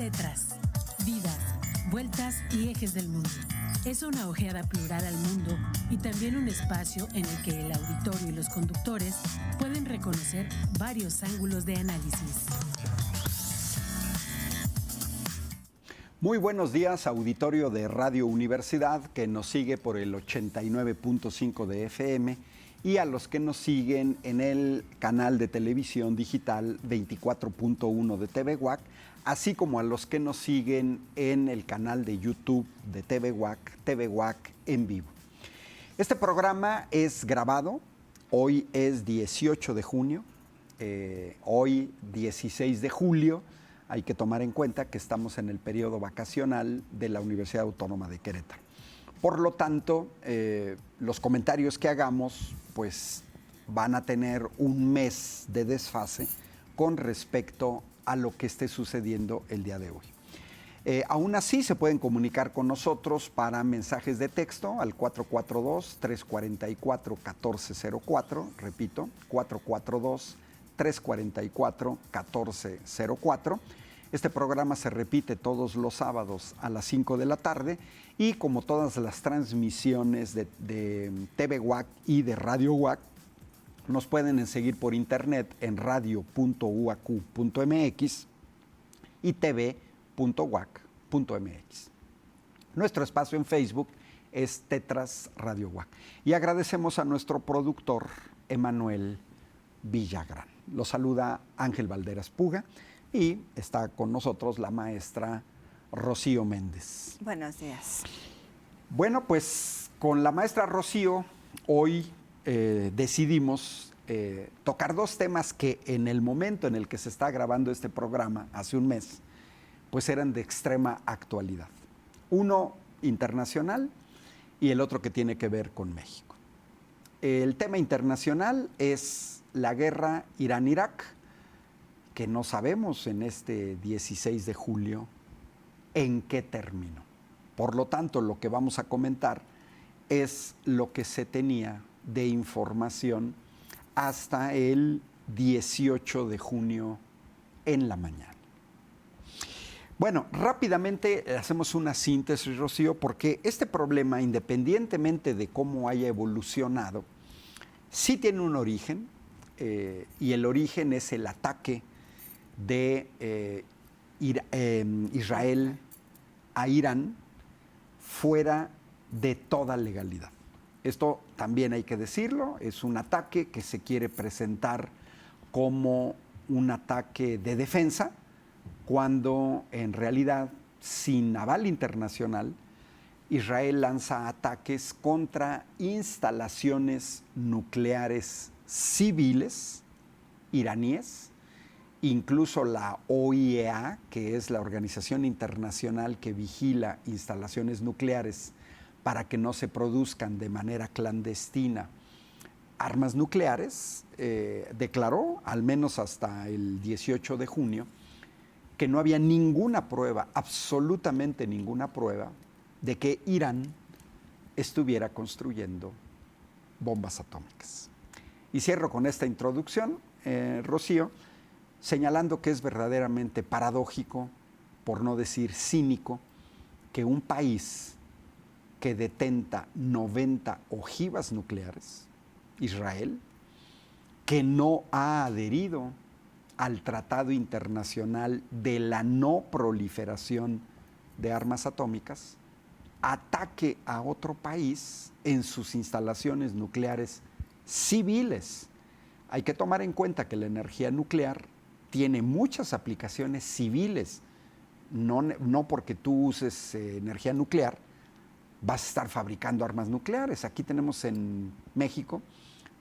Tetras, vidas, vueltas y ejes del mundo. Es una ojeada plural al mundo y también un espacio en el que el auditorio y los conductores pueden reconocer varios ángulos de análisis. Muy buenos días, auditorio de Radio Universidad, que nos sigue por el 89.5 de FM, y a los que nos siguen en el canal de televisión digital 24.1 de TV WAC, así como a los que nos siguen en el canal de YouTube de TV WAC en vivo. Este programa es grabado, hoy es 18 de junio, hoy 16 de julio, hay que tomar en cuenta que estamos en el periodo vacacional de la Universidad Autónoma de Querétaro. Por lo tanto, los comentarios que hagamos pues, van a tener un mes de desfase con respecto a lo que esté sucediendo el día de hoy. Aún así, se pueden comunicar con nosotros para mensajes de texto al 442-344-1404, repito, 442-344-1404. Este programa se repite todos los sábados a las 5 de la tarde y como todas las transmisiones de TV WAC y de Radio WAC, nos pueden seguir por internet en radio.uac.mx y tv.uac.mx. Nuestro espacio en Facebook es Tetras Radio WAC. Y agradecemos a nuestro productor, Emanuel Villagrán. Lo saluda Ángel Valderas Puga. Y está con nosotros la maestra Rocío Méndez. Buenos días. Bueno, pues con la maestra Rocío hoy decidimos tocar dos temas que en el momento en el que se está grabando este programa, hace un mes, pues eran de extrema actualidad. Uno internacional y el otro que tiene que ver con México. El tema internacional es la guerra Irán-Irak, que no sabemos en este 16 de julio en qué terminó. Por lo tanto, lo que vamos a comentar es lo que se tenía de información hasta el 18 de junio en la mañana. Bueno, rápidamente hacemos una síntesis, Rocío, porque este problema, independientemente de cómo haya evolucionado, sí tiene un origen, y el origen es el ataque de Israel a Irán fuera de toda legalidad. Esto también hay que decirlo, es un ataque que se quiere presentar como un ataque de defensa, cuando en realidad, sin aval internacional, Israel lanza ataques contra instalaciones nucleares civiles iraníes. Incluso la OIEA, que es la organización internacional que vigila instalaciones nucleares para que no se produzcan de manera clandestina armas nucleares, declaró, al menos hasta el 18 de junio, que no había ninguna prueba, absolutamente ninguna prueba, de que Irán estuviera construyendo bombas atómicas. Y cierro con esta introducción, Rocío, señalando que es verdaderamente paradójico, por no decir cínico, que un país que detenta 90 ojivas nucleares, Israel, que no ha adherido al Tratado Internacional de la No Proliferación de Armas Atómicas, ataque a otro país en sus instalaciones nucleares civiles. Hay que tomar en cuenta que la energía nuclear tiene muchas aplicaciones civiles. No porque tú uses energía nuclear vas a estar fabricando armas nucleares. Aquí tenemos en México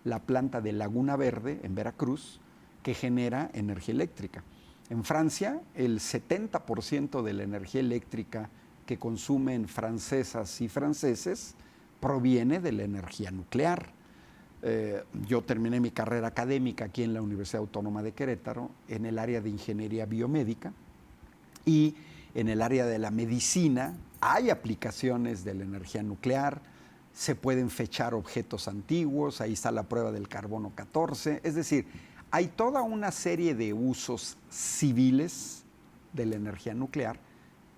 la planta de Laguna Verde, en Veracruz, que genera energía eléctrica. En Francia, el 70% de la energía eléctrica que consumen francesas y franceses proviene de la energía nuclear. Yo terminé mi carrera académica aquí en la Universidad Autónoma de Querétaro en el área de ingeniería biomédica, y en el área de la medicina hay aplicaciones de la energía nuclear, se pueden fechar objetos antiguos, ahí está la prueba del carbono 14, es decir, hay toda una serie de usos civiles de la energía nuclear,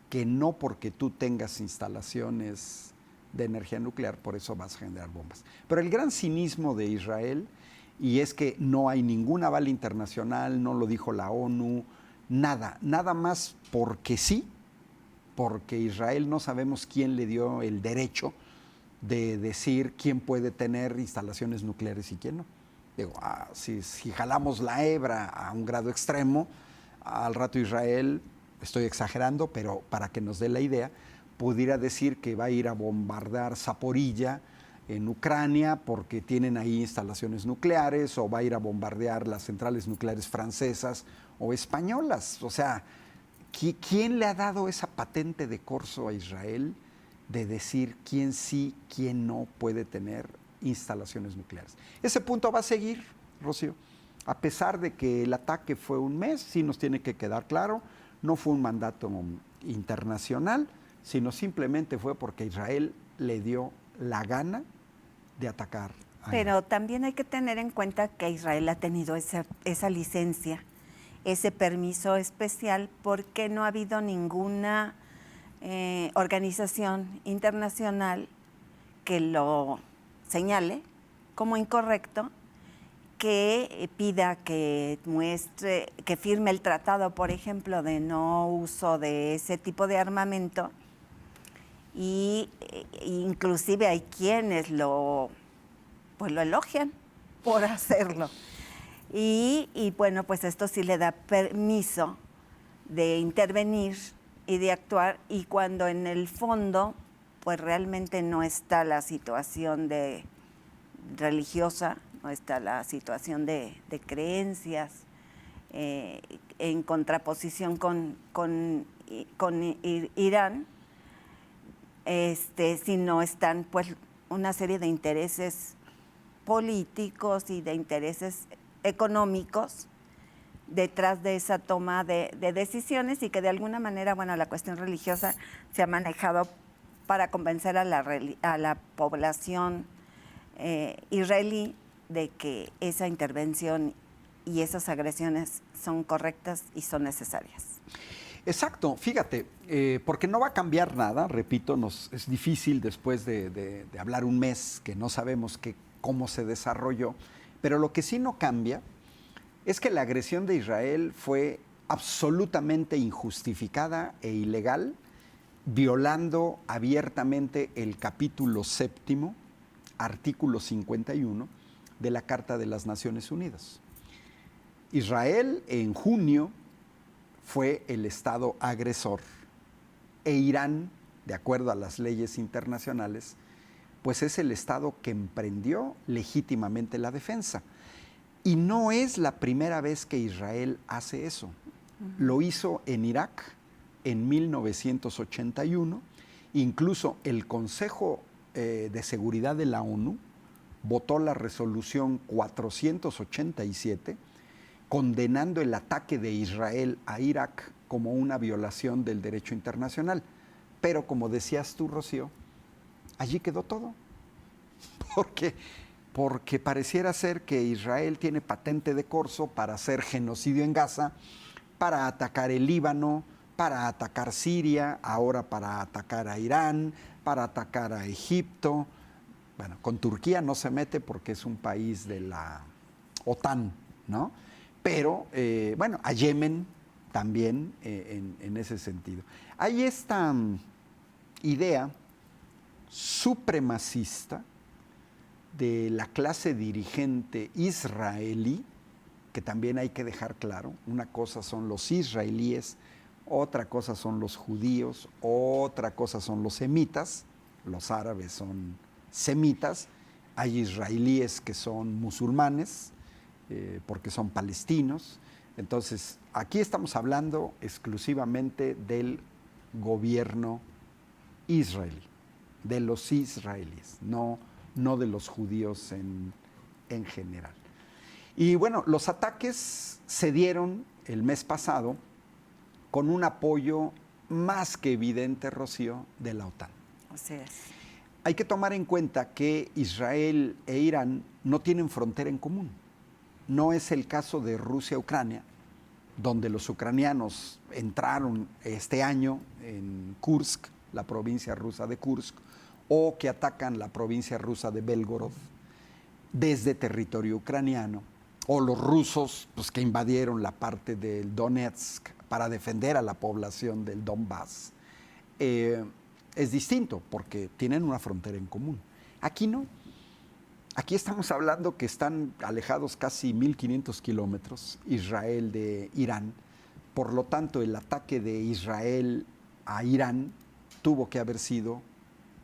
que no porque tú tengas instalaciones de energía nuclear, por eso vas a generar bombas. Pero el gran cinismo de Israel, y es que no hay ningún aval internacional, no lo dijo la ONU, nada más porque sí, porque Israel no sabemos quién le dio el derecho de decir quién puede tener instalaciones nucleares y quién no. Digo, si jalamos la hebra a un grado extremo, al rato Israel, estoy exagerando, pero para que nos dé la idea, pudiera decir que va a ir a bombardear Zaporilla en Ucrania porque tienen ahí instalaciones nucleares, o va a ir a bombardear las centrales nucleares francesas o españolas. O sea, ¿quién le ha dado esa patente de corso a Israel de decir quién sí, quién no puede tener instalaciones nucleares? Ese punto va a seguir, Rocío. A pesar de que el ataque fue un mes, sí nos tiene que quedar claro, no fue un mandato internacional, sino simplemente fue porque Israel le dio la gana de atacar a Pero Irán. también hay que tener en cuenta que Israel ha tenido esa licencia, ese permiso especial, porque no ha habido ninguna organización internacional que lo señale como incorrecto, que pida que muestre, que firme el tratado, por ejemplo, de no uso de ese tipo de armamento, y inclusive hay quienes lo elogian por hacerlo. Y bueno, pues esto sí le da permiso de intervenir y de actuar, y cuando en el fondo pues realmente no está la situación religiosa, no está la situación de creencias, en contraposición con Irán, sino están pues una serie de intereses políticos y de intereses económicos detrás de esa toma de decisiones, y que de alguna manera, bueno, la cuestión religiosa se ha manejado para convencer a la población israelí de que esa intervención y esas agresiones son correctas y son necesarias. Exacto, fíjate, porque no va a cambiar nada, repito, es difícil después de hablar un mes que no sabemos cómo se desarrolló, pero lo que sí no cambia es que la agresión de Israel fue absolutamente injustificada e ilegal, violando abiertamente el capítulo 7º, artículo 51 de la Carta de las Naciones Unidas. Israel en junio fue el Estado agresor, e Irán, de acuerdo a las leyes internacionales, pues es el Estado que emprendió legítimamente la defensa. Y no es la primera vez que Israel hace eso. Lo hizo en Irak en 1981. Incluso el Consejo de Seguridad de la ONU votó la resolución 487 condenando el ataque de Israel a Irak como una violación del derecho internacional. Pero como decías tú, Rocío, allí quedó todo. Porque pareciera ser que Israel tiene patente de corso para hacer genocidio en Gaza, para atacar el Líbano, para atacar Siria, ahora para atacar a Irán, para atacar a Egipto. Bueno, con Turquía no se mete porque es un país de la OTAN, ¿no? Pero, bueno, a Yemen también en ese sentido. Hay esta idea supremacista de la clase dirigente israelí, que también hay que dejar claro, una cosa son los israelíes, otra cosa son los judíos, otra cosa son los semitas, los árabes son semitas, hay israelíes que son musulmanes, porque son palestinos. Entonces, aquí estamos hablando exclusivamente del gobierno israelí, de los israelíes, no de los judíos en general. Y bueno, los ataques se dieron el mes pasado con un apoyo más que evidente, Rocío, de la OTAN. Así es. Hay que tomar en cuenta que Israel e Irán no tienen frontera en común. No es el caso de Rusia-Ucrania, donde los ucranianos entraron este año en Kursk, la provincia rusa de Kursk, o que atacan la provincia rusa de Belgorod desde territorio ucraniano, o los rusos pues, que invadieron la parte del Donetsk para defender a la población del Donbass. Es distinto porque tienen una frontera en común. Aquí no. Aquí estamos hablando que están alejados casi 1.500 kilómetros Israel de Irán. Por lo tanto, el ataque de Israel a Irán tuvo que haber sido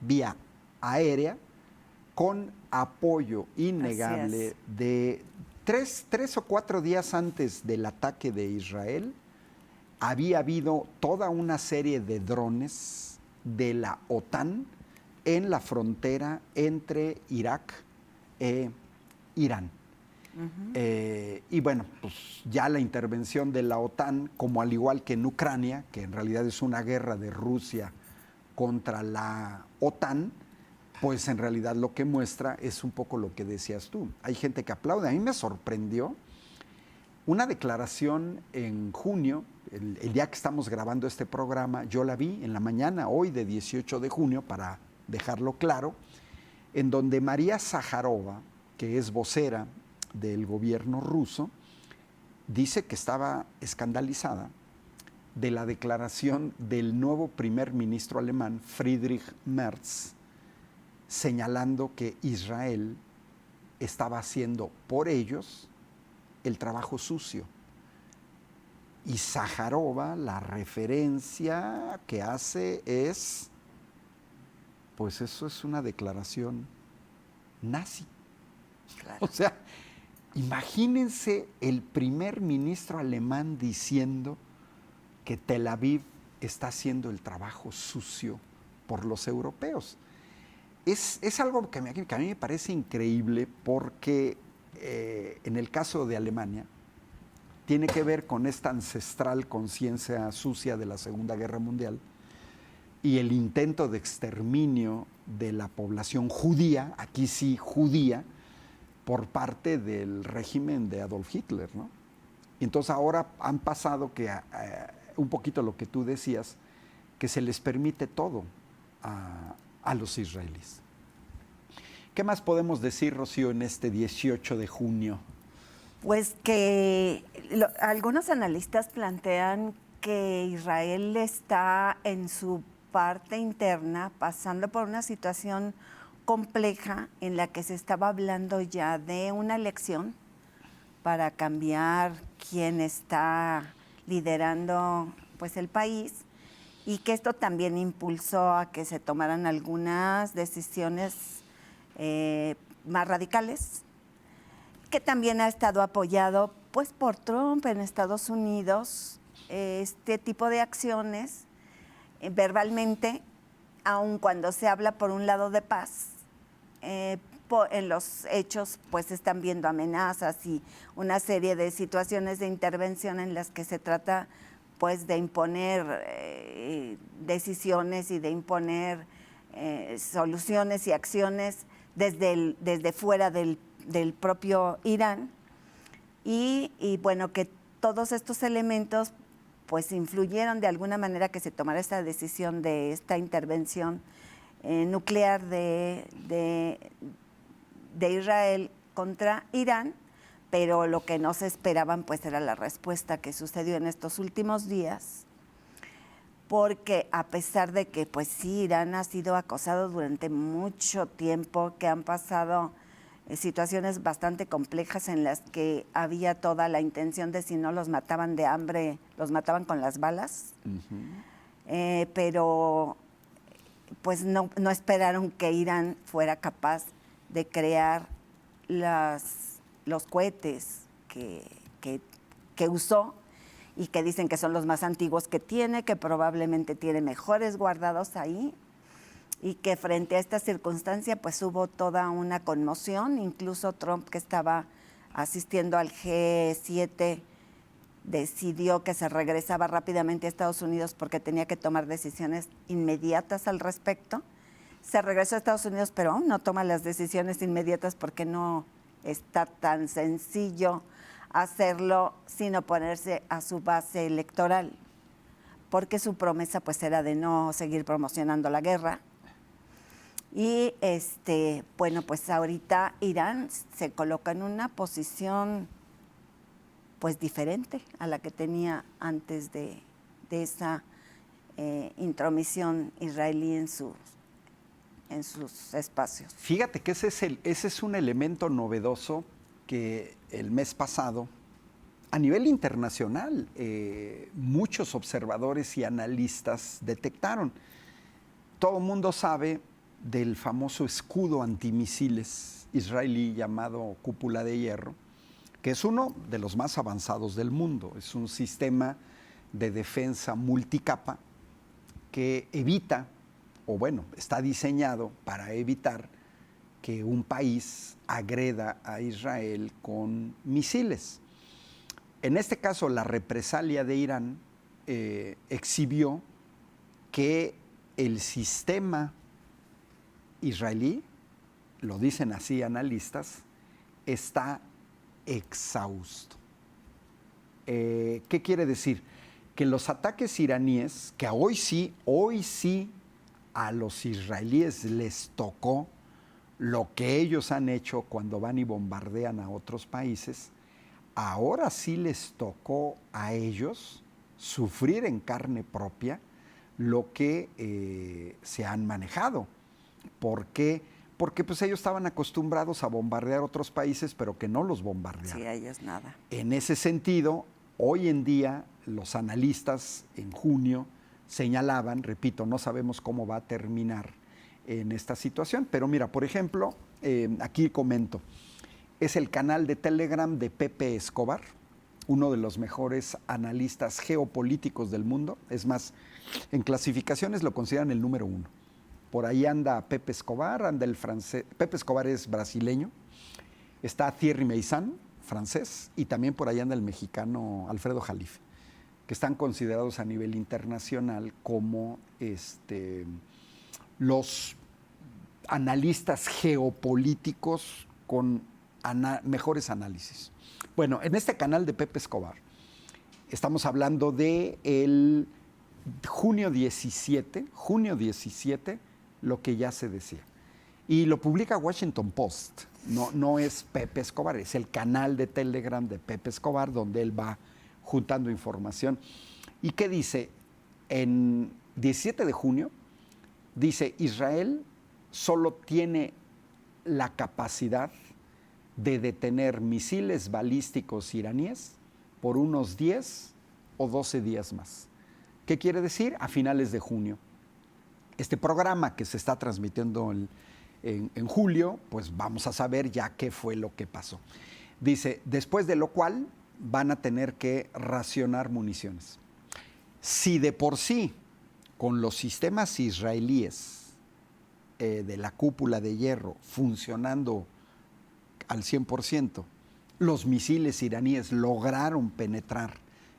vía aérea con apoyo innegable de tres o 4 días antes del ataque de Israel. Había habido toda una serie de drones de la OTAN en la frontera entre Irak e Irán. Y bueno, pues ya la intervención de la OTAN, como al igual que en Ucrania, que en realidad es una guerra de Rusia contra la OTAN, pues en realidad lo que muestra es un poco lo que decías tú. Hay gente que aplaude. A mí me sorprendió una declaración en junio, el día que estamos grabando este programa, yo la vi en la mañana, hoy de 18 de junio, para dejarlo claro, en donde María Zaharova, que es vocera del gobierno ruso, dice que estaba escandalizada de la declaración del nuevo primer ministro alemán, Friedrich Merz, señalando que Israel estaba haciendo por ellos el trabajo sucio. Y Zaharova, la referencia que hace es, pues eso es una declaración nazi. Claro. O sea, imagínense el primer ministro alemán diciendo que Tel Aviv está haciendo el trabajo sucio por los europeos. Es algo que a mí me parece increíble porque en el caso de Alemania tiene que ver con esta ancestral conciencia sucia de la Segunda Guerra Mundial y el intento de exterminio de la población judía, aquí sí judía, por parte del régimen de Adolf Hitler, ¿no? Y entonces ahora han pasado que un poquito lo que tú decías, que se les permite todo a los israelíes. ¿Qué más podemos decir, Rocío, en este 18 de junio? Pues que algunos analistas plantean que Israel está en su parte interna pasando por una situación compleja en la que se estaba hablando ya de una elección para cambiar quién está liderando pues el país, y que esto también impulsó a que se tomaran algunas decisiones más radicales, que también ha estado apoyado pues por Trump en Estados Unidos, este tipo de acciones verbalmente, aun cuando se habla por un lado de paz, en los hechos pues están viendo amenazas y una serie de situaciones de intervención en las que se trata pues de imponer decisiones y de imponer soluciones y acciones desde fuera del propio Irán, y bueno, que todos estos elementos pues influyeron de alguna manera que se tomara esta decisión de esta intervención nuclear de Israel contra Irán, pero lo que no se esperaban pues era la respuesta que sucedió en estos últimos días, porque a pesar de que pues sí, Irán ha sido acosado durante mucho tiempo, que han pasado situaciones bastante complejas en las que había toda la intención de, si no los mataban de hambre, los mataban con las balas, pero pues no esperaron que Irán fuera capaz de crear los cohetes que usó, y que dicen que son los más antiguos que tiene, que probablemente tiene mejores guardados ahí, y que frente a esta circunstancia pues hubo toda una conmoción. Incluso Trump, que estaba asistiendo al G7, decidió que se regresaba rápidamente a Estados Unidos porque tenía que tomar decisiones inmediatas al respecto. Se regresó a Estados Unidos, pero aún no toma las decisiones inmediatas porque no está tan sencillo hacerlo sin oponerse a su base electoral, porque su promesa pues era de no seguir promocionando la guerra. Y bueno, pues ahorita Irán se coloca en una posición pues diferente a la que tenía antes de esa intromisión israelí en sus espacios. Fíjate que ese es un elemento novedoso que el mes pasado, a nivel internacional, muchos observadores y analistas detectaron. Todo el mundo sabe del famoso escudo antimisiles israelí llamado Cúpula de Hierro, que es uno de los más avanzados del mundo. Es un sistema de defensa multicapa que evita, o bueno, está diseñado para evitar que un país agreda a Israel con misiles. En este caso, la represalia de Irán exhibió que el sistema israelí, lo dicen así analistas, está exhausto. ¿Qué quiere decir? Que los ataques iraníes, que hoy sí a los israelíes les tocó lo que ellos han hecho cuando van y bombardean a otros países, ahora sí les tocó a ellos sufrir en carne propia lo que se han manejado. ¿Por qué? Porque pues ellos estaban acostumbrados a bombardear otros países, pero que no los bombardeaban. Sí, a ellos nada. En ese sentido, hoy en día los analistas en junio señalaban, repito, no sabemos cómo va a terminar en esta situación, pero mira, por ejemplo, aquí comento, es el canal de Telegram de Pepe Escobar, uno de los mejores analistas geopolíticos del mundo. Es más, en clasificaciones lo consideran el número 1. Por ahí anda Pepe Escobar, anda el francés. Pepe Escobar es brasileño. Está Thierry Meyssan, francés, y también por ahí anda el mexicano Alfredo Jalife, que están considerados a nivel internacional como los analistas geopolíticos con mejores análisis. Bueno, en este canal de Pepe Escobar estamos hablando de el junio 17, lo que ya se decía. Y lo publica Washington Post. No es Pepe Escobar, es el canal de Telegram de Pepe Escobar, donde él va juntando información. ¿Y qué dice? En 17 de junio, dice, Israel solo tiene la capacidad de detener misiles balísticos iraníes por unos 10 o 12 días más. ¿Qué quiere decir? A finales de junio. Este programa que se está transmitiendo en julio, pues vamos a saber ya qué fue lo que pasó. Dice, después de lo cual van a tener que racionar municiones. Si de por sí, con los sistemas israelíes de la Cúpula de Hierro funcionando al 100%, los misiles iraníes lograron penetrar,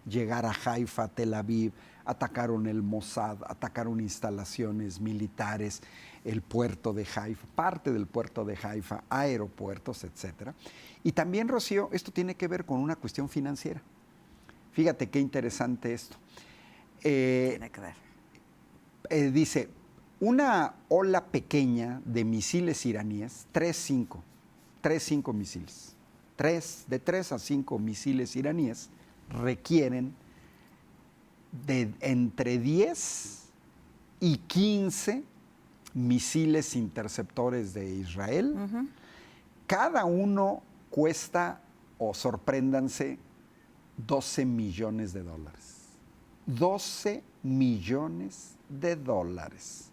llegar a Haifa, Tel Aviv, atacaron el Mossad, atacaron instalaciones militares, el puerto de Haifa, parte del puerto de Haifa, aeropuertos, etc. Y también, Rocío, esto tiene que ver con una cuestión financiera. Fíjate qué interesante esto. Tiene que ver. Dice, una ola pequeña de misiles iraníes, 3-5 misiles, de 3 a 5 misiles iraníes requieren de entre 10 y 15 misiles interceptores de Israel. Uh-huh. Cada uno cuesta, o sorpréndanse, $12 millones. 12 millones de dólares.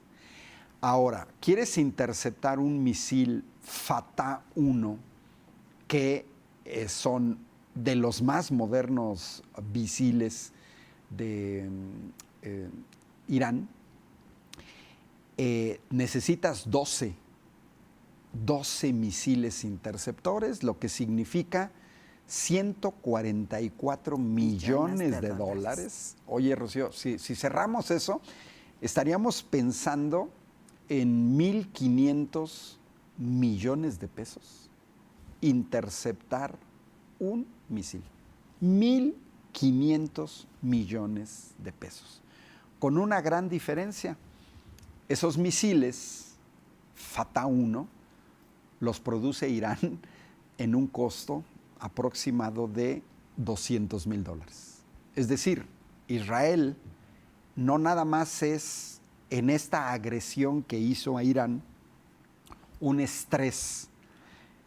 Ahora, ¿quieres interceptar un misil Fatah 1 que son de los más modernos misiles de Irán? Necesitas 12 misiles interceptores, lo que significa 144 millones de dólares. Oye, Rocío, si cerramos eso, estaríamos pensando en 1,500 millones de pesos interceptar un misil. 1.500 millones de pesos. Con una gran diferencia. Esos misiles Fatah 1 los produce Irán en un costo aproximado de $200,000. Es decir, Israel no nada más es en esta agresión que hizo a Irán un estrés,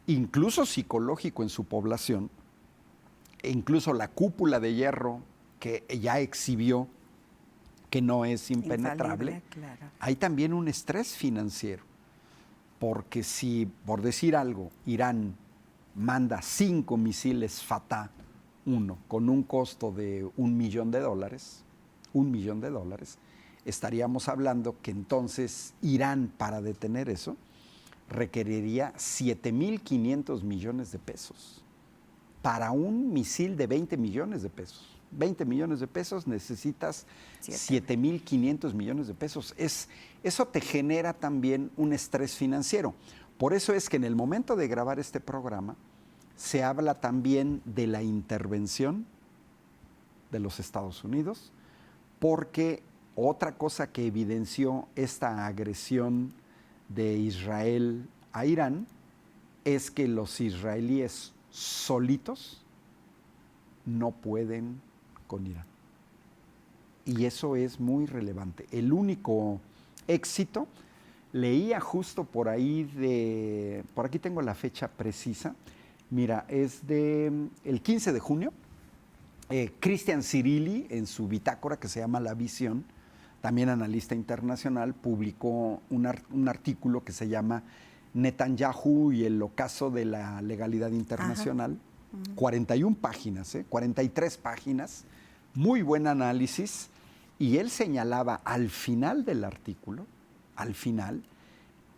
incluso psicológico en su población, e incluso la cúpula de hierro que ya exhibió que no es impenetrable, Infalible, claro. hay también un estrés financiero, porque si, por decir algo, Irán manda 5 misiles Fatah 1 con un costo de $1 millón, estaríamos hablando que entonces Irán, para detener eso, requeriría 7.500 millones de pesos para un misil de 20 millones de pesos. 20 millones de pesos necesitas 7.500 millones de pesos. Eso te genera también un estrés financiero. Por eso es que en el momento de grabar este programa se habla también de la intervención de los Estados Unidos, porque otra cosa que evidenció esta agresión de Israel a Irán es que los israelíes solitos no pueden con Irán. Y eso es muy relevante. El único éxito, leía justo por ahí por aquí tengo la fecha precisa, mira, es del 15 de junio, Christian Zirilli, en su bitácora que se llama La Visión, también analista internacional, publicó un artículo que se llama Netanyahu y el ocaso de la legalidad internacional. 41 páginas, 43 páginas, muy buen análisis, y él señalaba al final del artículo, al final,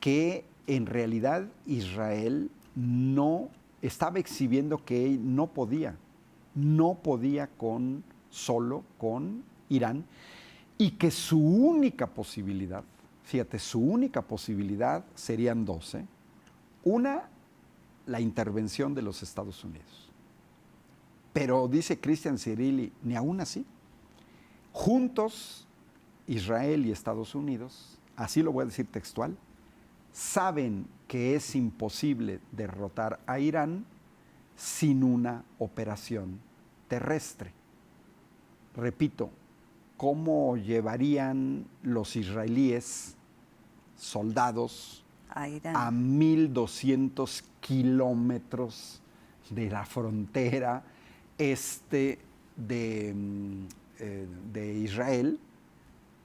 que en realidad Israel no estaba exhibiendo que no podía solo con Irán, y que su única posibilidad, fíjate, su única posibilidad serían dos. Una, la intervención de los Estados Unidos. Pero dice Christian Zirilli, ni aún así. Juntos, Israel y Estados Unidos, así lo voy a decir textual, saben que es imposible derrotar a Irán sin una operación terrestre. Repito, ¿cómo llevarían los israelíes soldados a Irán, a 1.200 kilómetros de la frontera este de Israel,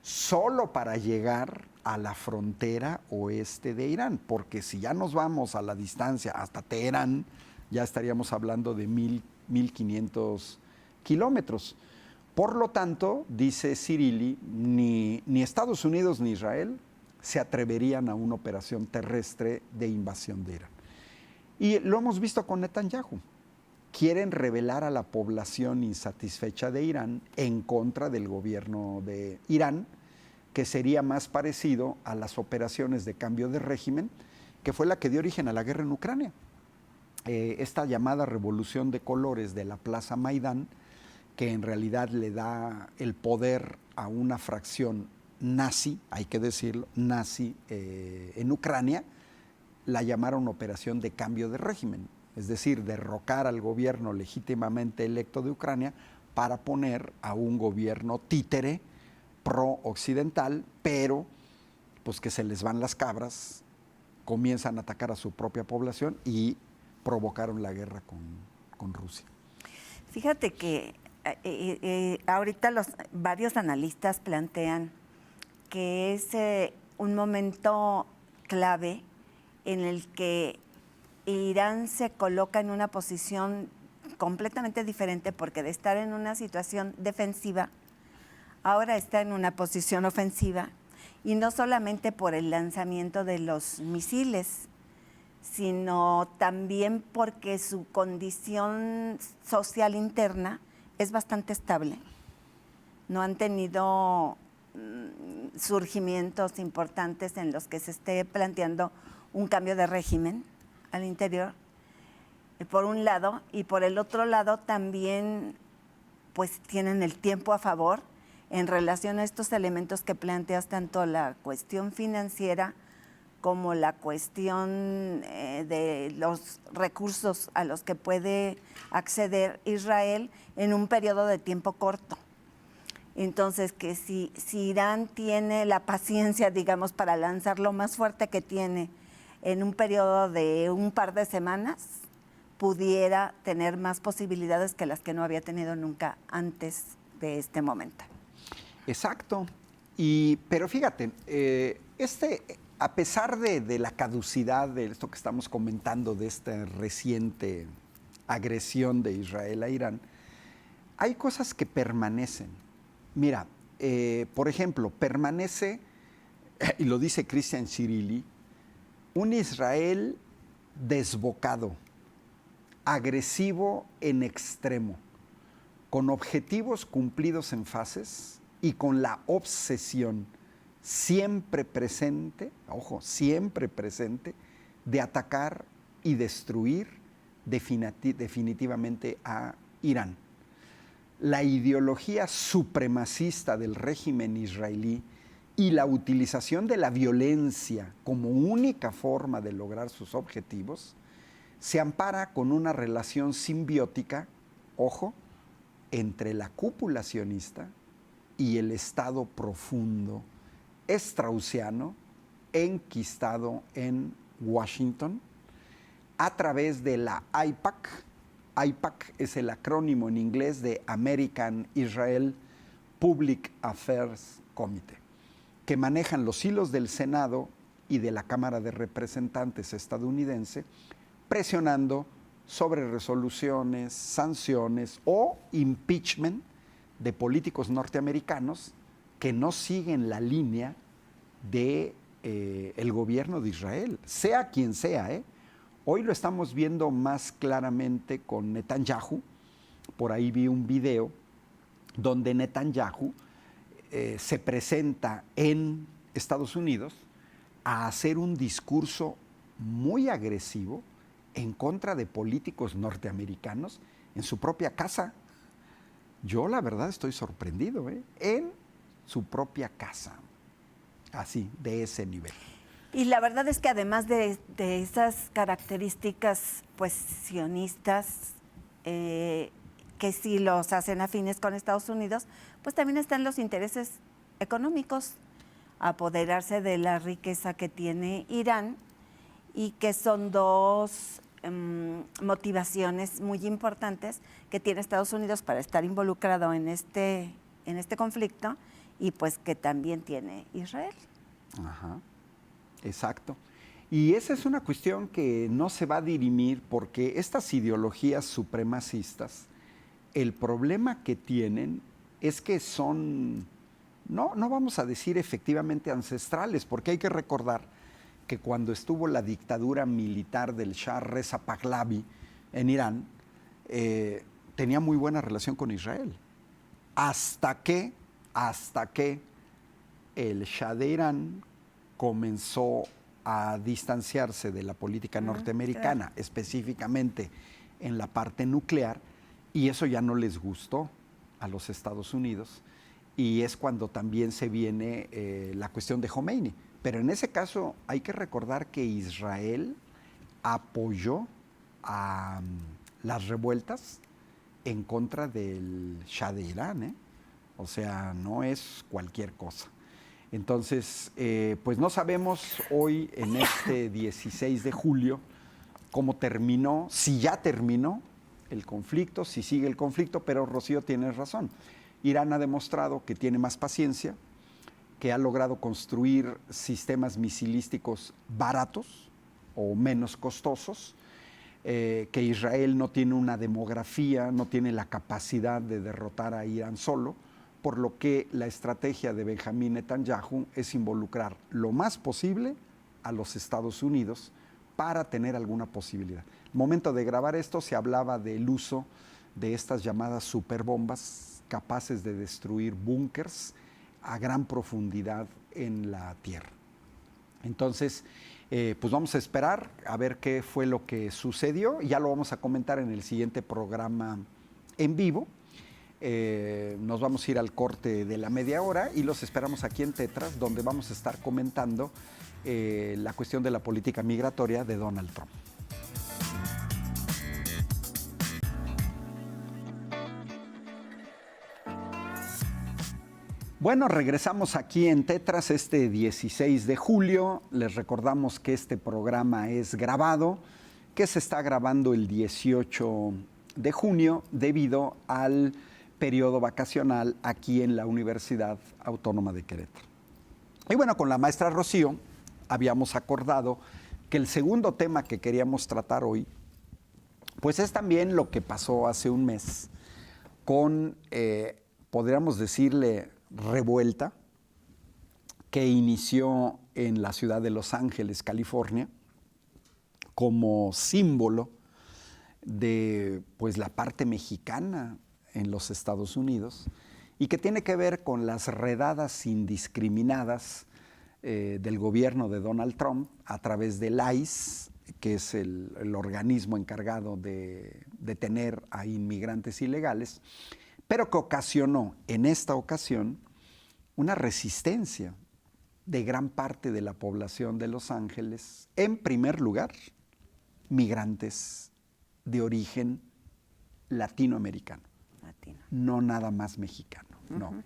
solo para llegar a la frontera oeste de Irán? Porque si ya nos vamos a la distancia hasta Teherán, ya estaríamos hablando de 1.500 kilómetros. Por lo tanto, dice Zirilli, ni Estados Unidos ni Israel se atreverían a una operación terrestre de invasión de Irán. Y lo hemos visto con Netanyahu. Quieren rebelar a la población insatisfecha de Irán en contra del gobierno de Irán, que sería más parecido a las operaciones de cambio de régimen, que fue la que dio origen a la guerra en Ucrania. Esta llamada revolución de colores de la Plaza Maidán, que en realidad le da el poder a una fracción nazi, hay que decirlo, nazi en Ucrania, la llamaron operación de cambio de régimen, es decir, derrocar al gobierno legítimamente electo de Ucrania para poner a un gobierno títere pro-occidental, pero pues que se les van las cabras, comienzan a atacar a su propia población y provocaron la guerra con Rusia. Fíjate que ahorita varios analistas plantean que es un momento clave en el que Irán se coloca en una posición completamente diferente, porque de estar en una situación defensiva, ahora está en una posición ofensiva, y no solamente por el lanzamiento de los misiles, sino también porque su condición social interna es bastante estable. No han tenido surgimientos importantes en los que se esté planteando un cambio de régimen al interior, por un lado, y por el otro lado también pues tienen el tiempo a favor en relación a estos elementos que planteas, tanto la cuestión financiera como la cuestión de los recursos a los que puede acceder Israel en un periodo de tiempo corto. Entonces, que si Irán tiene la paciencia, digamos, para lanzar lo más fuerte que tiene en un periodo de un par de semanas, pudiera tener más posibilidades que las que no había tenido nunca antes de este momento. Exacto. Pero fíjate, a pesar de la caducidad de esto que estamos comentando, de esta reciente agresión de Israel a Irán, hay cosas que permanecen. Mira, por ejemplo, permanece, y lo dice Christian Shirilli, un Israel desbocado, agresivo en extremo, con objetivos cumplidos en fases y con la obsesión siempre presente, ojo, siempre presente, de atacar y destruir definitivamente a Irán. La ideología supremacista del régimen israelí y la utilización de la violencia como única forma de lograr sus objetivos se ampara con una relación simbiótica, ojo, entre la cúpula sionista y el Estado profundo straussiano enquistado en Washington a través de la AIPAC. AIPAC es el acrónimo en inglés de American Israel Public Affairs Committee, que manejan los hilos del Senado y de la Cámara de Representantes estadounidense, presionando sobre resoluciones, sanciones o impeachment de políticos norteamericanos que no siguen la línea de el gobierno de Israel, sea quien sea. Hoy lo estamos viendo más claramente con Netanyahu. Por ahí vi un video donde Netanyahu se presenta en Estados Unidos a hacer un discurso muy agresivo en contra de políticos norteamericanos en su propia casa. Yo la verdad estoy sorprendido, en su propia casa, así, de ese nivel. Y la verdad es que además de esas características pues sionistas que sí los hacen afines con Estados Unidos, pues también están los intereses económicos, apoderarse de la riqueza que tiene Irán, y que son dos motivaciones muy importantes que tiene Estados Unidos para estar involucrado en este conflicto, y pues que también tiene Israel. Ajá. Exacto. Y esa es una cuestión que no se va a dirimir, porque estas ideologías supremacistas, el problema que tienen es que son, no vamos a decir efectivamente ancestrales, porque hay que recordar que cuando estuvo la dictadura militar del Shah Reza Pahlavi en Irán, tenía muy buena relación con Israel, hasta que el Shah de Irán comenzó a distanciarse de la política norteamericana, específicamente en la parte nuclear, y eso ya no les gustó a los Estados Unidos, y es cuando también se viene la cuestión de Khomeini. Pero en ese caso hay que recordar que Israel apoyó a las revueltas en contra del Shah de Irán, O sea, no es cualquier cosa. Entonces, pues no sabemos hoy, en este 16 de julio, cómo terminó, si ya terminó el conflicto, si sigue el conflicto, pero Rocío tiene razón. Irán ha demostrado que tiene más paciencia, que ha logrado construir sistemas misilísticos baratos o menos costosos, que Israel no tiene una demografía, no tiene la capacidad de derrotar a Irán solo, por lo que la estrategia de Benjamín Netanyahu es involucrar lo más posible a los Estados Unidos para tener alguna posibilidad. Al momento de grabar esto se hablaba del uso de estas llamadas superbombas capaces de destruir búnkers a gran profundidad en la tierra. Entonces, pues vamos a esperar a ver qué fue lo que sucedió, y ya lo vamos a comentar en el siguiente programa en vivo. Nos vamos a ir al corte de la media hora y los esperamos aquí en Tetras, donde vamos a estar comentando la cuestión de la política migratoria de Donald Trump. Bueno, regresamos aquí en Tetras este 16 de julio. Les recordamos que este programa es grabado, que se está grabando el 18 de junio debido al periodo vacacional aquí en la Universidad Autónoma de Querétaro. Y bueno, con la maestra Rocío habíamos acordado que el segundo tema que queríamos tratar hoy, pues es también lo que pasó hace un mes con, podríamos decirle, revuelta que inició en la ciudad de Los Ángeles, California, como símbolo de pues, la parte mexicana en los Estados Unidos y que tiene que ver con las redadas indiscriminadas del gobierno de Donald Trump a través del ICE, que es el organismo encargado de detener a inmigrantes ilegales, pero que ocasionó en esta ocasión una resistencia de gran parte de la población de Los Ángeles, en primer lugar, migrantes de origen latinoamericano, no nada más mexicano, no.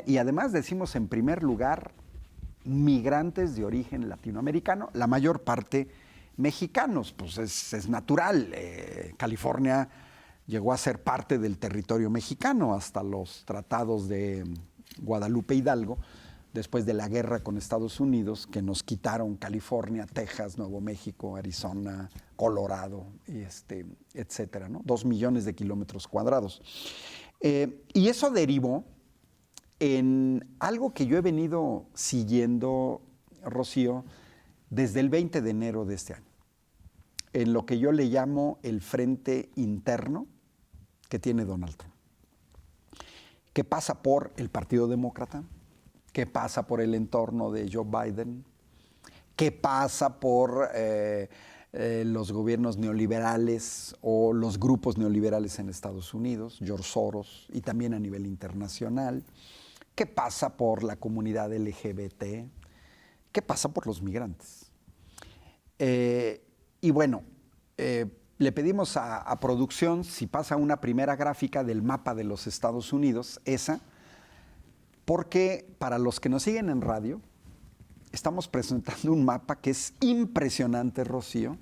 Y además decimos en primer lugar, migrantes de origen latinoamericano, la mayor parte mexicanos, pues es natural. California llegó a ser parte del territorio mexicano hasta los tratados de Guadalupe Hidalgo, después de la guerra con Estados Unidos, que nos quitaron California, Texas, Nuevo México, Arizona, Colorado, etcétera, ¿no? 2 millones de kilómetros cuadrados. Y eso derivó en algo que yo he venido siguiendo, Rocío, desde el 20 de enero de este año, en lo que yo le llamo el frente interno que tiene Donald Trump, que pasa por el Partido Demócrata, que pasa por el entorno de Joe Biden, que pasa por los gobiernos neoliberales o los grupos neoliberales en Estados Unidos, George Soros, y también a nivel internacional, que pasa por la comunidad LGBT, que pasa por los migrantes. Y bueno, le pedimos a producción si pasa una primera gráfica del mapa de los Estados Unidos, esa, porque para los que nos siguen en radio, estamos presentando un mapa que es impresionante, Rocío,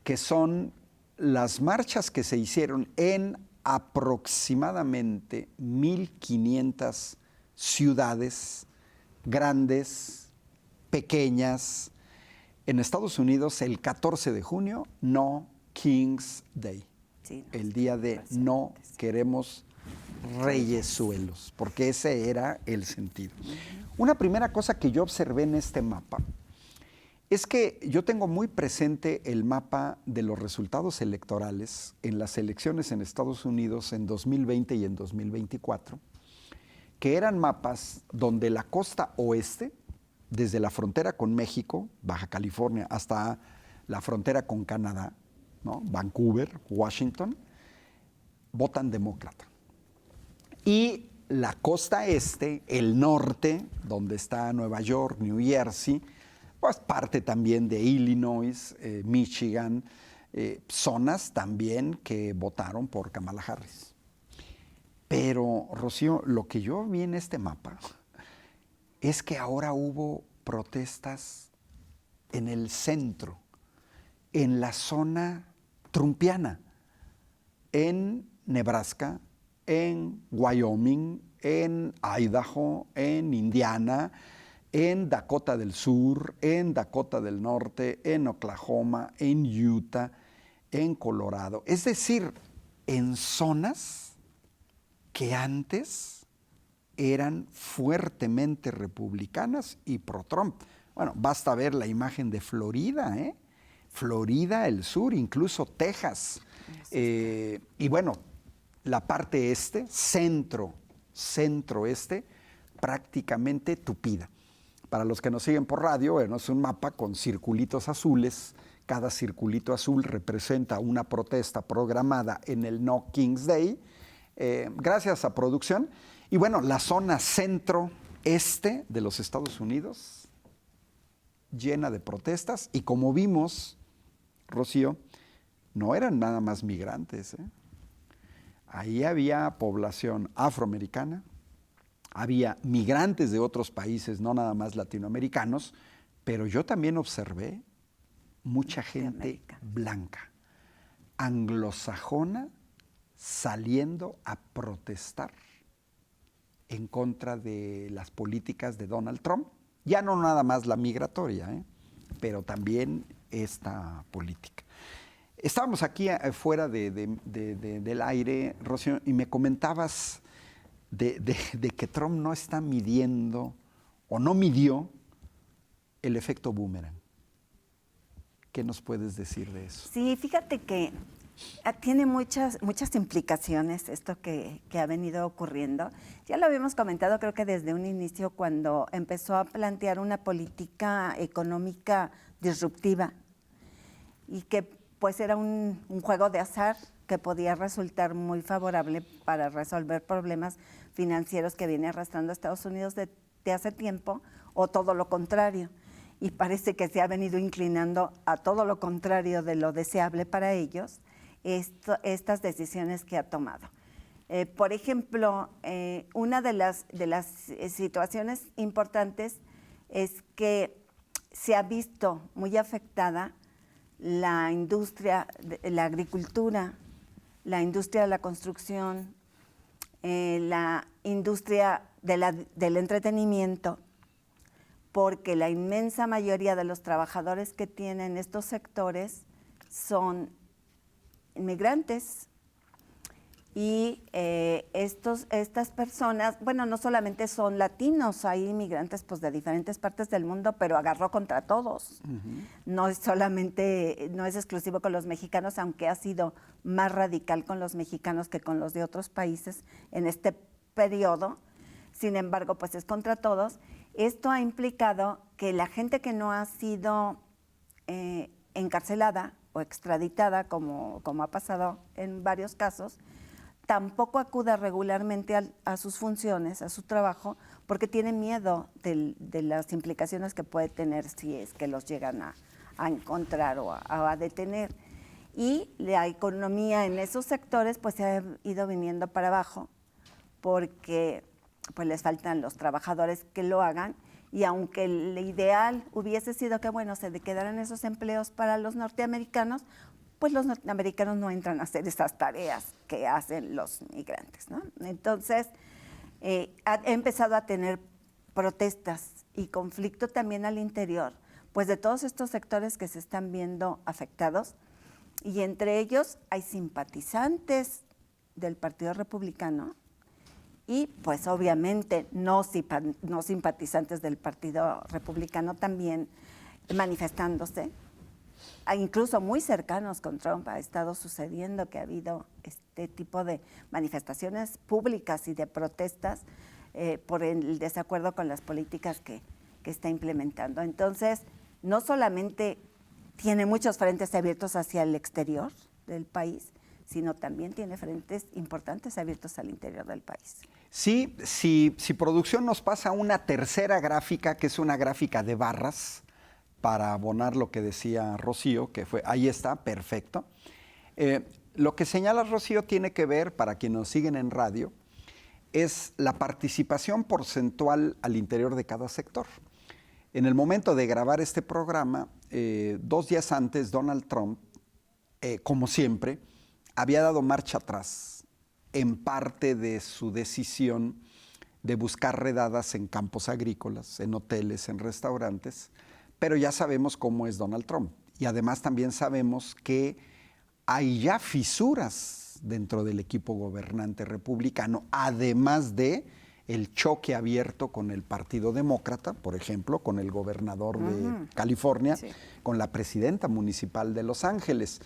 que son las marchas que se hicieron en aproximadamente 1,500 ciudades grandes, pequeñas, en Estados Unidos el 14 de junio, No King's Day, sí, el día de no queremos reyesuelos, porque ese era el sentido. Una primera cosa que yo observé en este mapa es que yo tengo muy presente el mapa de los resultados electorales en las elecciones en Estados Unidos en 2020 y en 2024, que eran mapas donde la costa oeste, desde la frontera con México, Baja California, hasta la frontera con Canadá, ¿no? Vancouver, Washington, votan demócrata. Y la costa este, el norte, donde está Nueva York, New Jersey, pues parte también de Illinois, Michigan, zonas también que votaron por Kamala Harris. Pero, Rocío, lo que yo vi en este mapa es que ahora hubo protestas en el centro, en la zona trumpiana, en Nebraska, en Wyoming, en Idaho, en Indiana, en Dakota del Sur, en Dakota del Norte, en Oklahoma, en Utah, en Colorado. Es decir, en zonas que antes eran fuertemente republicanas y pro-Trump. Bueno, basta ver la imagen de Florida, Florida, el sur, incluso Texas. Y bueno, la parte este, centro-este, prácticamente tupida. Para los que nos siguen por radio, bueno, es un mapa con circulitos azules. Cada circulito azul representa una protesta programada en el No King's Day, Gracias a producción. Y bueno, la zona centro-este de los Estados Unidos, llena de protestas. Y como vimos, Rocío, no eran nada más migrantes. Ahí había población afroamericana, había migrantes de otros países, no nada más latinoamericanos, pero yo también observé mucha gente blanca, anglosajona, saliendo a protestar en contra de las políticas de Donald Trump. Ya no nada más la migratoria, pero también esta política. Estábamos aquí fuera del aire, Rocío, y me comentabas de que Trump no está midiendo o no midió el efecto boomerang. ¿Qué nos puedes decir de eso? Sí, fíjate que tiene muchas implicaciones esto que ha venido ocurriendo. Ya lo habíamos comentado, creo que desde un inicio, cuando empezó a plantear una política económica disruptiva y que pues era un juego de azar que podía resultar muy favorable para resolver problemas financieros que viene arrastrando a Estados Unidos de hace tiempo, o todo lo contrario. Y parece que se ha venido inclinando a todo lo contrario de lo deseable para ellos, estas decisiones que ha tomado. Por ejemplo, una de las situaciones importantes es que se ha visto muy afectada la industria, la agricultura, la industria de la construcción, la industria del entretenimiento, porque la inmensa mayoría de los trabajadores que tienen estos sectores son inmigrantes. Y estas personas, bueno, no solamente son latinos, hay inmigrantes pues, de diferentes partes del mundo, pero agarró contra todos. No es exclusivo con los mexicanos, aunque ha sido más radical con los mexicanos que con los de otros países en este periodo. Sin embargo, pues es contra todos. Esto ha implicado que la gente que no ha sido encarcelada o extraditada, como ha pasado en varios casos, tampoco acuda regularmente a sus funciones, a su trabajo, porque tiene miedo de las implicaciones que puede tener si es que los llegan a encontrar o a detener. Y la economía en esos sectores pues se ha ido viniendo para abajo, porque pues les faltan los trabajadores que lo hagan, y aunque el ideal hubiese sido que bueno, se quedaran esos empleos para los norteamericanos, pues los norteamericanos no entran a hacer esas tareas que hacen los migrantes, ¿no? Entonces, ha empezado a tener protestas y conflicto también al interior, pues de todos estos sectores que se están viendo afectados, y entre ellos hay simpatizantes del Partido Republicano y pues obviamente no simpatizantes del Partido Republicano también manifestándose. Incluso muy cercanos con Trump ha estado sucediendo que ha habido este tipo de manifestaciones públicas y de protestas por el desacuerdo con las políticas que está implementando. Entonces, no solamente tiene muchos frentes abiertos hacia el exterior del país, sino también tiene frentes importantes abiertos al interior del país. Sí, si producción nos pasa una tercera gráfica, que es una gráfica de barras, para abonar lo que decía Rocío, que fue, ahí está, perfecto. Lo que señala Rocío tiene que ver, para quienes nos siguen en radio, es la participación porcentual al interior de cada sector. En el momento de grabar este programa, 2 días antes, Donald Trump, como siempre, había dado marcha atrás en parte de su decisión de buscar redadas en campos agrícolas, en hoteles, en restaurantes, pero ya sabemos cómo es Donald Trump. Y además también sabemos que hay ya fisuras dentro del equipo gobernante republicano, además de el choque abierto con el Partido Demócrata, por ejemplo, con el gobernador de California, sí, con la presidenta municipal de Los Ángeles.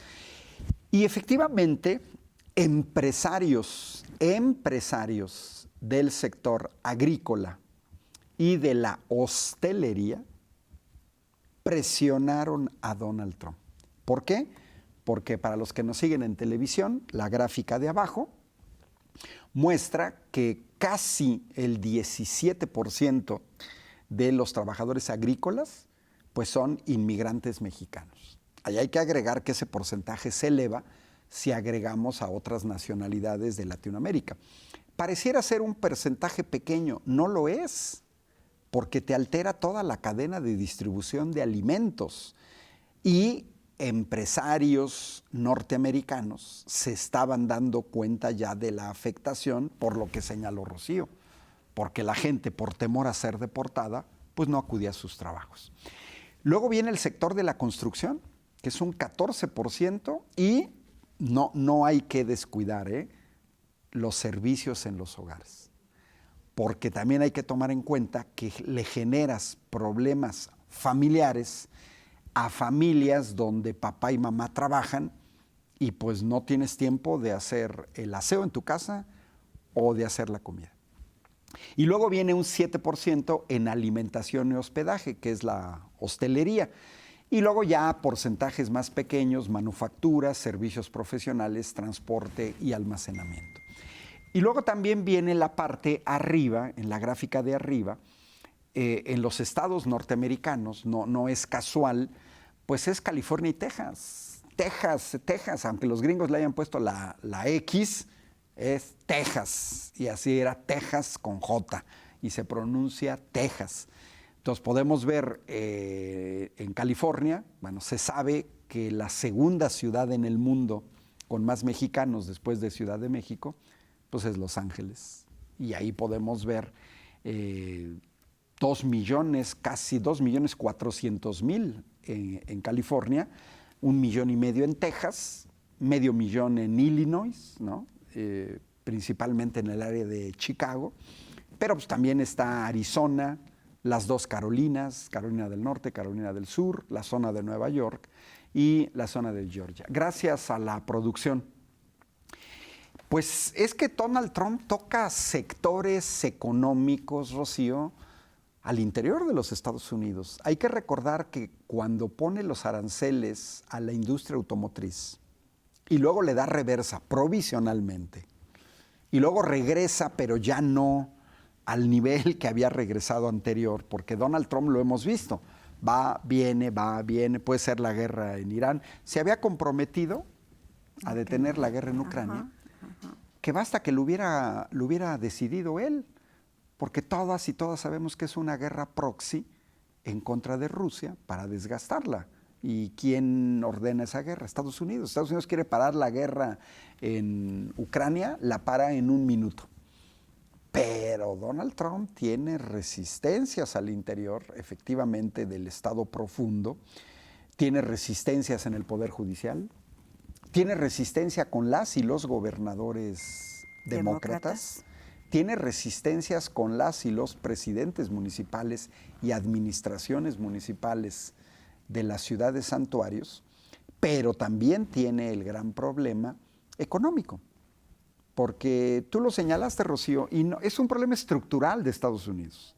Y efectivamente, empresarios del sector agrícola y de la hostelería presionaron a Donald Trump. ¿Por qué? Porque para los que nos siguen en televisión, la gráfica de abajo muestra que casi el 17% de los trabajadores agrícolas pues son inmigrantes mexicanos. Ahí hay que agregar que ese porcentaje se eleva si agregamos a otras nacionalidades de Latinoamérica. Pareciera ser un porcentaje pequeño, no lo es, porque te altera toda la cadena de distribución de alimentos. Y empresarios norteamericanos se estaban dando cuenta ya de la afectación por lo que señaló Rocío, porque la gente, por temor a ser deportada, pues no acudía a sus trabajos. Luego viene el sector de la construcción, que es un 14%, y no hay que descuidar los servicios en los hogares, porque también hay que tomar en cuenta que le generas problemas familiares a familias donde papá y mamá trabajan y pues no tienes tiempo de hacer el aseo en tu casa o de hacer la comida. Y luego viene un 7% en alimentación y hospedaje, que es la hostelería. Y luego ya porcentajes más pequeños, manufacturas, servicios profesionales, transporte y almacenamiento. Y luego también viene la parte arriba, en la gráfica de arriba, en los estados norteamericanos, no es casual, pues es California y Texas. Texas, aunque los gringos le hayan puesto la X, es Texas, y así era Texas con J, y se pronuncia Texas. Entonces podemos ver en California, bueno, se sabe que la segunda ciudad en el mundo con más mexicanos después de Ciudad de México, pues es Los Ángeles. Y ahí podemos ver 2 millones, casi 2.400.000 en California, 1,5 millones en Texas, 500,000 en Illinois, ¿no? Principalmente en el área de Chicago, pero pues también está Arizona, las 2 Carolinas, Carolina del Norte, Carolina del Sur, la zona de Nueva York y la zona de Georgia. Gracias a la producción. Pues es que Donald Trump toca sectores económicos, Rocío, al interior de los Estados Unidos. Hay que recordar que cuando pone los aranceles a la industria automotriz y luego le da reversa provisionalmente y luego regresa, pero ya no al nivel que había regresado anterior, porque Donald Trump lo hemos visto, va, viene, puede ser la guerra en Irán. Se había comprometido a detener la guerra en Ucrania, que basta que lo hubiera decidido él, porque todas y todas sabemos que es una guerra proxy en contra de Rusia para desgastarla. ¿Y quién ordena esa guerra? Estados Unidos. Estados Unidos quiere parar la guerra en Ucrania, la para en 1 minuto. Pero Donald Trump tiene resistencias al interior, efectivamente, del Estado profundo, tiene resistencias en el Poder Judicial, tiene resistencia con las y los gobernadores demócratas, tiene resistencias con las y los presidentes municipales y administraciones municipales de las ciudades santuarios, pero también tiene el gran problema económico. Porque tú lo señalaste, Rocío, y no, es un problema estructural de Estados Unidos.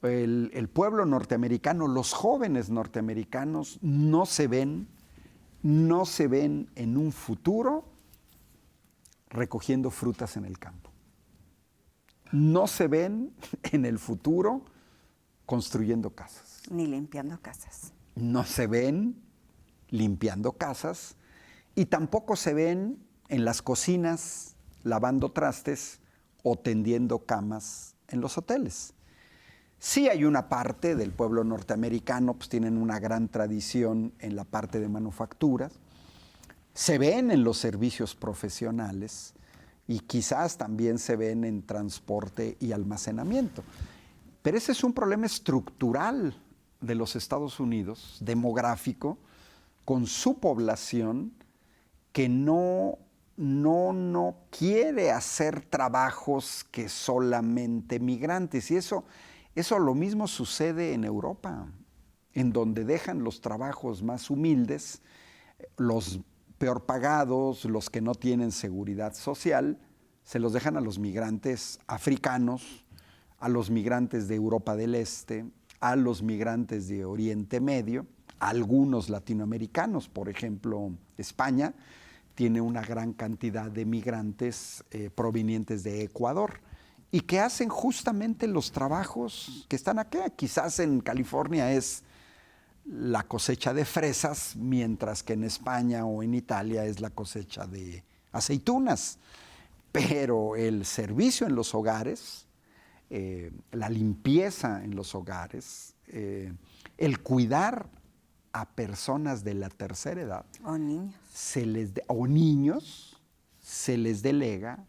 El pueblo norteamericano, los jóvenes norteamericanos no se ven en un futuro recogiendo frutas en el campo. No se ven en el futuro construyendo casas. Ni limpiando casas. No se ven limpiando casas y tampoco se ven en las cocinas lavando trastes o tendiendo camas en los hoteles. Sí hay una parte del pueblo norteamericano, pues tienen una gran tradición en la parte de manufacturas, se ven en los servicios profesionales y quizás también se ven en transporte y almacenamiento. Pero ese es un problema estructural de los Estados Unidos, demográfico, con su población que no quiere hacer trabajos que solamente migrantes. Y eso lo mismo sucede en Europa, en donde dejan los trabajos más humildes, los peor pagados, los que no tienen seguridad social, se los dejan a los migrantes africanos, a los migrantes de Europa del Este, a los migrantes de Oriente Medio, a algunos latinoamericanos, por ejemplo, España, tiene una gran cantidad de migrantes provenientes de Ecuador y que hacen justamente los trabajos que están aquí. Quizás en California es la cosecha de fresas, mientras que en España o en Italia es la cosecha de aceitunas. Pero el servicio en los hogares, la limpieza en los hogares, el cuidar a personas de la tercera edad o niños, se les delega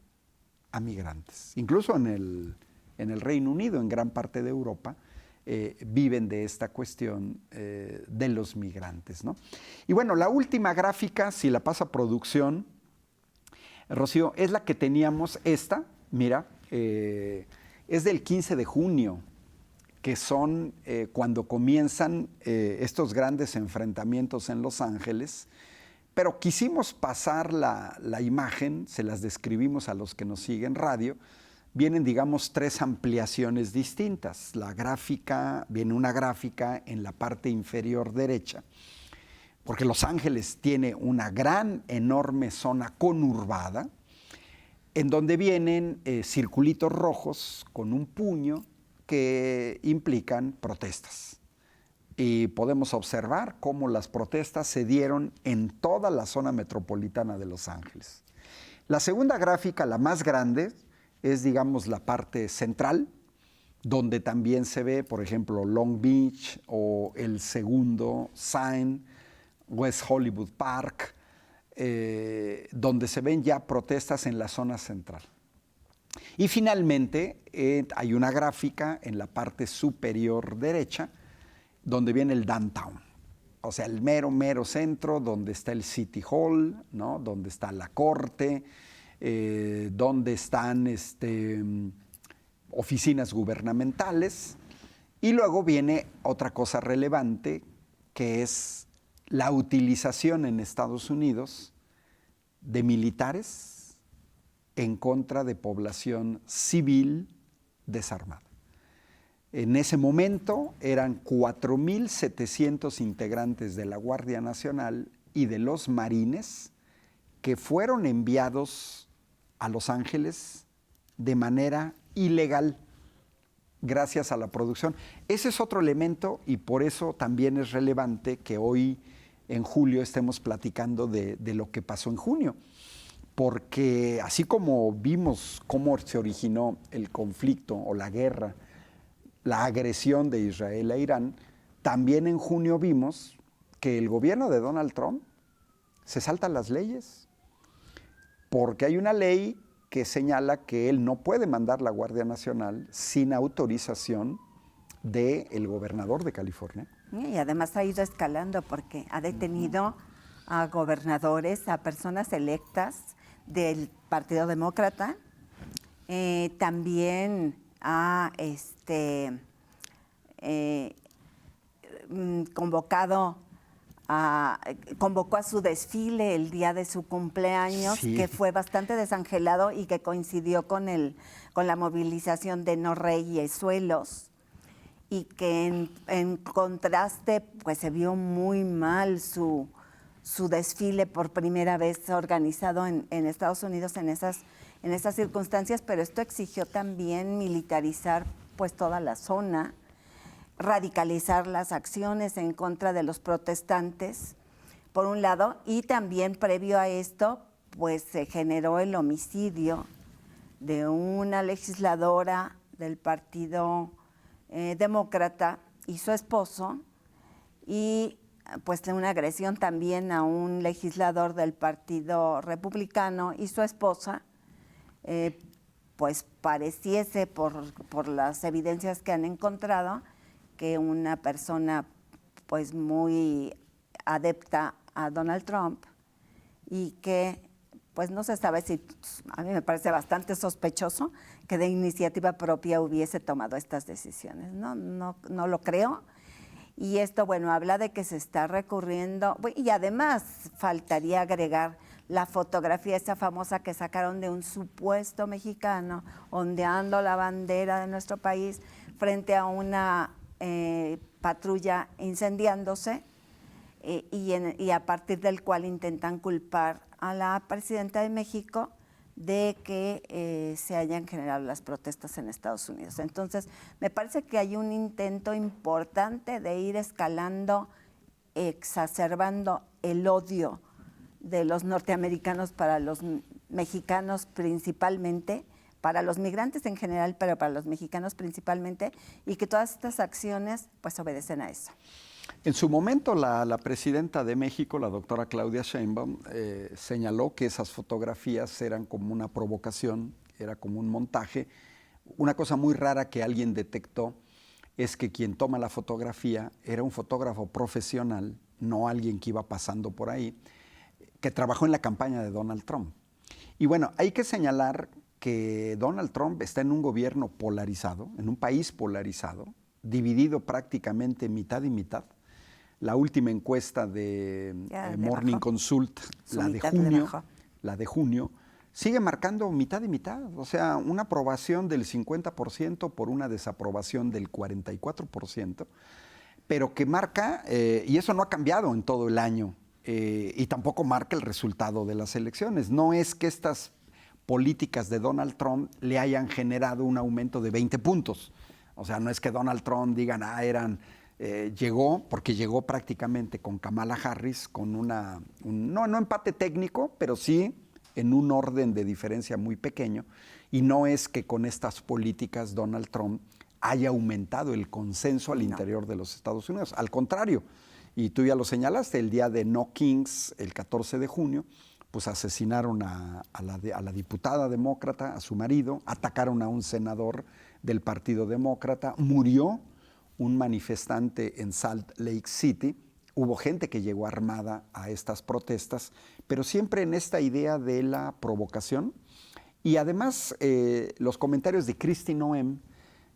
a migrantes. Incluso en el Reino Unido, en gran parte de Europa, viven de esta cuestión de los migrantes, ¿no? Y bueno, la última gráfica, si la pasa a producción, Rocío, es la que teníamos esta, mira, es del 15 de junio, que son cuando comienzan estos grandes enfrentamientos en Los Ángeles, pero quisimos pasar la imagen, se las describimos a los que nos siguen radio. Vienen, digamos, 3 ampliaciones distintas. Viene una gráfica en la parte inferior derecha, porque Los Ángeles tiene una enorme zona conurbada, en donde vienen circulitos rojos con un puño que implican protestas. Y podemos observar cómo las protestas se dieron en toda la zona metropolitana de Los Ángeles. La segunda gráfica, la más grande, es, digamos, la parte central, donde también se ve, por ejemplo, Long Beach o el segundo Sign, West Hollywood Park, donde se ven ya protestas en la zona central. Y finalmente hay una gráfica en la parte superior derecha, donde viene el downtown, o sea, el mero centro, donde está el City Hall, ¿no? Donde está la corte, donde están oficinas gubernamentales. Y luego viene otra cosa relevante, que es la utilización en Estados Unidos de militares en contra de población civil desarmada. En ese momento eran 4,700 integrantes de la Guardia Nacional y de los Marines que fueron enviados a Los Ángeles de manera ilegal, gracias a la producción. Ese es otro elemento y por eso también es relevante que hoy, en julio, estemos platicando de lo que pasó en junio. Porque así como vimos cómo se originó el conflicto o la guerra, la agresión de Israel a Irán, también en junio vimos que el gobierno de Donald Trump se salta las leyes, porque hay una ley que señala que él no puede mandar la Guardia Nacional sin autorización del gobernador de California. Y además ha ido escalando porque ha detenido a gobernadores, a personas electas del Partido Demócrata, también ha convocó a su desfile el día de su cumpleaños, sí, que fue bastante desangelado y que coincidió con la movilización de No Reyesuelos, y que en contraste pues se vio muy mal su desfile por primera vez organizado en Estados Unidos en esas circunstancias, pero esto exigió también militarizar pues toda la zona, radicalizar las acciones en contra de los protestantes, por un lado, y también previo a esto pues se generó el homicidio de una legisladora del Partido Demócrata y su esposo, y pues una agresión también a un legislador del Partido Republicano y su esposa, pues pareciese por las evidencias que han encontrado que una persona pues muy adepta a Donald Trump y que pues no se sabe si, a mí me parece bastante sospechoso que de iniciativa propia hubiese tomado estas decisiones. No lo creo. Y esto, bueno, habla de que se está recurriendo, y además faltaría agregar la fotografía esa famosa que sacaron de un supuesto mexicano ondeando la bandera de nuestro país frente a una patrulla incendiándose, y a partir del cual intentan culpar a la presidenta de México de que se hayan generado las protestas en Estados Unidos. Entonces, me parece que hay un intento importante de ir escalando, exacerbando el odio de los norteamericanos para los mexicanos principalmente, para los migrantes en general, pero para los mexicanos principalmente, y que todas estas acciones pues obedecen a eso. En su momento, la presidenta de México, la doctora Claudia Sheinbaum, señaló que esas fotografías eran como una provocación, era como un montaje. Una cosa muy rara que alguien detectó es que quien toma la fotografía era un fotógrafo profesional, no alguien que iba pasando por ahí, que trabajó en la campaña de Donald Trump. Y bueno, hay que señalar que Donald Trump está en un gobierno polarizado, en un país polarizado, dividido prácticamente mitad y mitad. La última encuesta de Morning Consult, la de junio, sigue marcando mitad y mitad. O sea, una aprobación del 50% por una desaprobación del 44%, pero que marca, y eso no ha cambiado en todo el año, y tampoco marca el resultado de las elecciones. No es que estas políticas de Donald Trump le hayan generado un aumento de 20 puntos. O sea, no es que Donald Trump digan, llegó, porque llegó prácticamente con Kamala Harris, con no empate técnico, pero sí en un orden de diferencia muy pequeño. Y no es que con estas políticas Donald Trump haya aumentado el consenso al interior de los Estados Unidos. Al contrario, y tú ya lo señalaste, el día de No Kings, el 14 de junio, pues asesinaron a la diputada demócrata, a su marido, atacaron a un senador del Partido Demócrata, murió un manifestante en Salt Lake City. Hubo gente que llegó armada a estas protestas, pero siempre en esta idea de la provocación. Y además, los comentarios de Kristi Noem,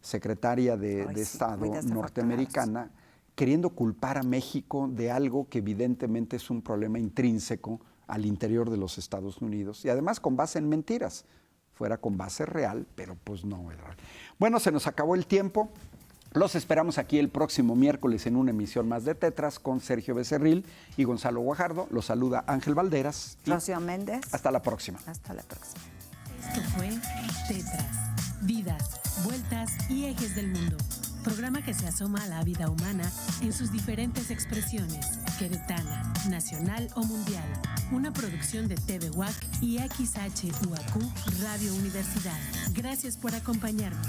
secretaria de Estado norteamericana, queriendo culpar a México de algo que evidentemente es un problema intrínseco al interior de los Estados Unidos, y además con base en mentiras. Fuera con base real, pero pues no era. Bueno, se nos acabó el tiempo. Los esperamos aquí el próximo miércoles en una emisión más de Tetras con Sergio Becerril y Gonzalo Guajardo. Los saluda Ángel Valderas. Rocío Méndez. Hasta la próxima. Hasta la próxima. Esto fue Tetras, vidas, vueltas y ejes del mundo. Programa que se asoma a la vida humana en sus diferentes expresiones, queretana, nacional o mundial. Una producción de TV UAC y XHUAQ Radio Universidad. Gracias por acompañarnos.